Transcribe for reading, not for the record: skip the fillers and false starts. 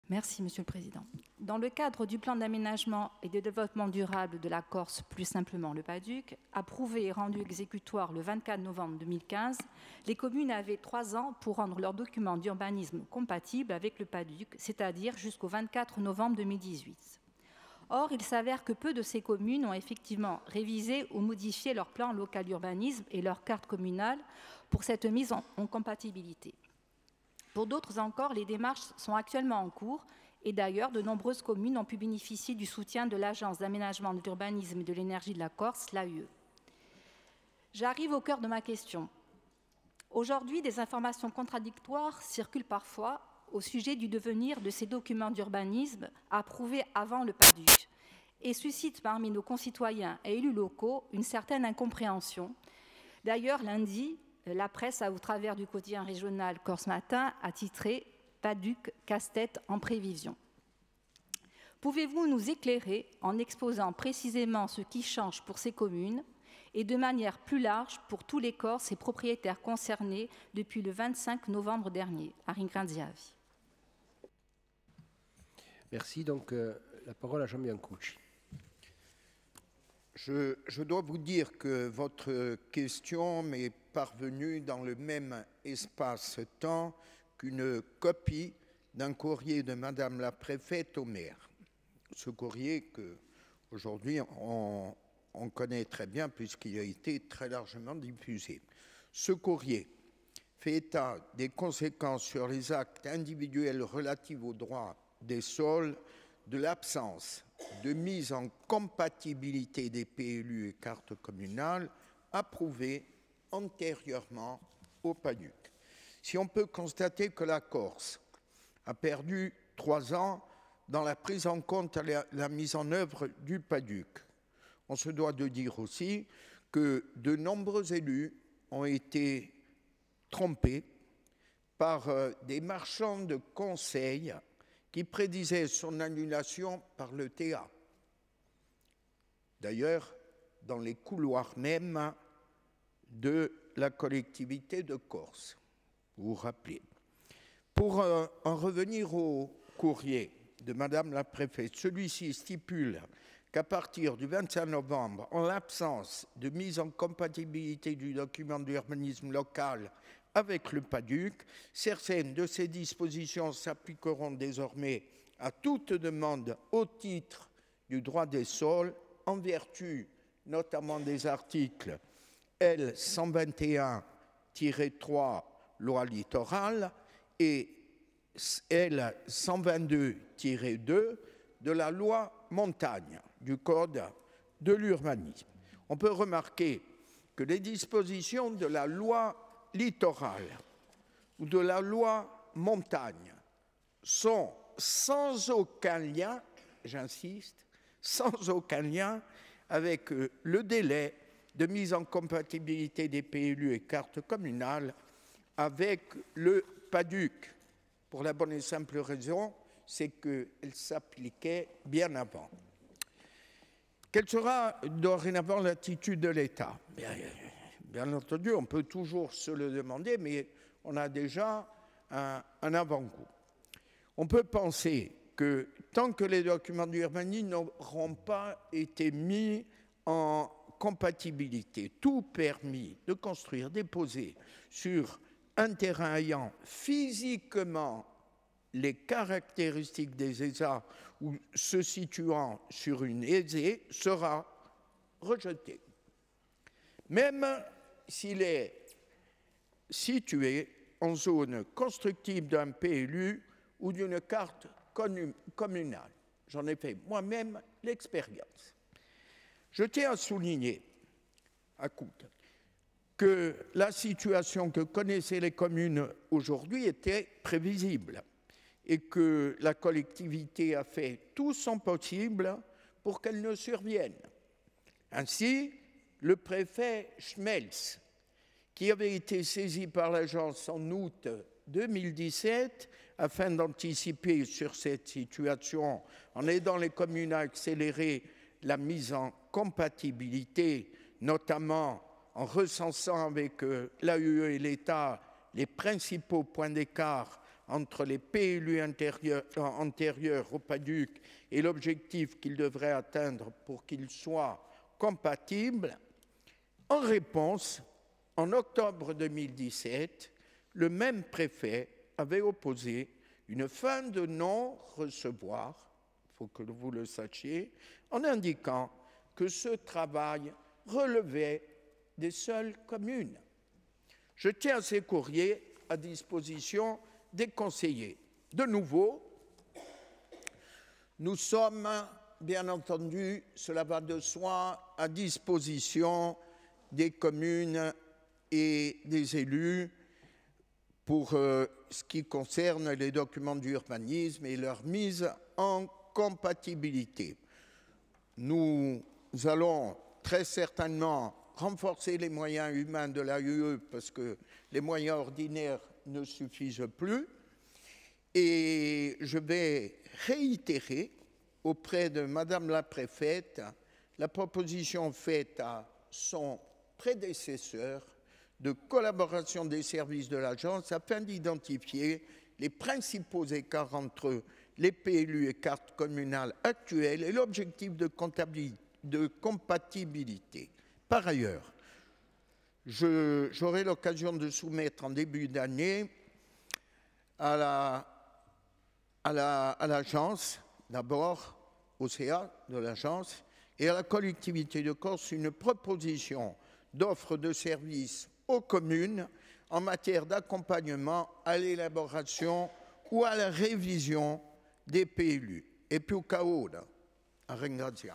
Merci, Monsieur le Président. Dans le cadre du plan d'aménagement et de développement durable de la Corse, plus simplement le PADUC, approuvé et rendu exécutoire le 24 novembre 2015, les communes avaient 3 ans pour rendre leurs documents d'urbanisme compatibles avec le PADUC, c'est-à-dire jusqu'au 24 novembre 2018. Or, il s'avère que peu de ces communes ont effectivement révisé ou modifié leur plan local d'urbanisme et leur carte communale pour cette mise en compatibilité. Pour d'autres encore, les démarches sont actuellement en cours et d'ailleurs, de nombreuses communes ont pu bénéficier du soutien de l'Agence d'aménagement de l'urbanisme et de l'énergie de la Corse, l'AUE. J'arrive au cœur de ma question. Aujourd'hui, des informations contradictoires circulent parfois au sujet du devenir de ces documents d'urbanisme approuvés avant le PADUC et suscitent parmi nos concitoyens et élus locaux une certaine incompréhension. D'ailleurs, lundi, la presse, au travers du quotidien régional Corse Matin, a titré « PADUC casse-tête en prévision ». Pouvez-vous nous éclairer en exposant précisément ce qui change pour ces communes et de manière plus large pour tous les Corses et propriétaires concernés depuis le 25 novembre dernier? Arin Granziavi. Merci. Donc, la parole à Jean Biancucci. Je dois vous dire que votre question m'est parvenue dans le même espace-temps qu'une copie d'un courrier de Madame la préfète au maire. Ce courrier que, aujourd'hui, on connaît très bien puisqu'il a été très largement diffusé. Ce courrier fait état des conséquences sur les actes individuels relatifs aux droits des sols de l'absence de mise en compatibilité des PLU et cartes communales approuvées antérieurement au PADUC. Si on peut constater que la Corse a perdu 3 ans dans la prise en compte et la mise en œuvre du PADUC, on se doit de dire aussi que de nombreux élus ont été trompés par des marchands de conseil qui prédisait son annulation par le TA. D'ailleurs, dans les couloirs même de la collectivité de Corse, vous vous rappelez. Pour en revenir au courrier de Madame la préfète, celui-ci stipule qu'à partir du 25 novembre, en l'absence de mise en compatibilité du document d'urbanisme local avec le PADUC, certaines de ces dispositions s'appliqueront désormais à toute demande au titre du droit des sols, en vertu notamment des articles L. 121-3 loi littorale et L. 122-2 de la loi montagne du Code de l'urbanisme. On peut remarquer que les dispositions de la loi littorale ou de la loi montagne sont sans aucun lien, j'insiste, sans aucun lien avec le délai de mise en compatibilité des PLU et cartes communales avec le PADUC, pour la bonne et simple raison, c'est qu'elle s'appliquait bien avant. Quelle sera dorénavant l'attitude de l'État ? Bien entendu, on peut toujours se le demander, mais on a déjà un avant-goût. On peut penser que tant que les documents d'urbanisme n'auront pas été mis en compatibilité, tout permis de construire, déposé sur un terrain ayant physiquement les caractéristiques des ESA ou se situant sur une aisée sera rejeté. Même s'il est situé en zone constructible d'un PLU ou d'une carte communale. J'en ai fait moi-même l'expérience. Je tiens à souligner, à Coute, que la situation que connaissaient les communes aujourd'hui était prévisible et que la collectivité a fait tout son possible pour qu'elle ne survienne. Ainsi, le préfet Schmelz, qui avait été saisi par l'agence en août 2017 afin d'anticiper sur cette situation en aidant les communes à accélérer la mise en compatibilité, notamment en recensant avec l'AUE et l'État les principaux points d'écart entre les PLU antérieurs au PADUC et l'objectif qu'ils devraient atteindre pour qu'ils soient compatibles. En réponse, en octobre 2017, le même préfet avait opposé une fin de non-recevoir, il faut que vous le sachiez, en indiquant que ce travail relevait des seules communes. Je tiens ces courriers à disposition des conseillers. De nouveau, nous sommes, bien entendu, cela va de soi, à disposition des communes et des élus pour ce qui concerne les documents d'urbanisme et leur mise en compatibilité. Nous allons très certainement renforcer les moyens humains de l'AUE parce que les moyens ordinaires ne suffisent plus. Et je vais réitérer auprès de Madame la préfète la proposition faite à son prédécesseur de collaboration des services de l'agence afin d'identifier les principaux écarts entre les PLU et cartes communales actuelles et l'objectif de compatibilité. Par ailleurs, j'aurai l'occasion de soumettre en début d'année à l'agence, d'abord au CA de l'agence, et à la collectivité de Corse une proposition d'offre de services aux communes en matière d'accompagnement à l'élaboration ou à la révision des PLU. Et più cauda. Ringrazio.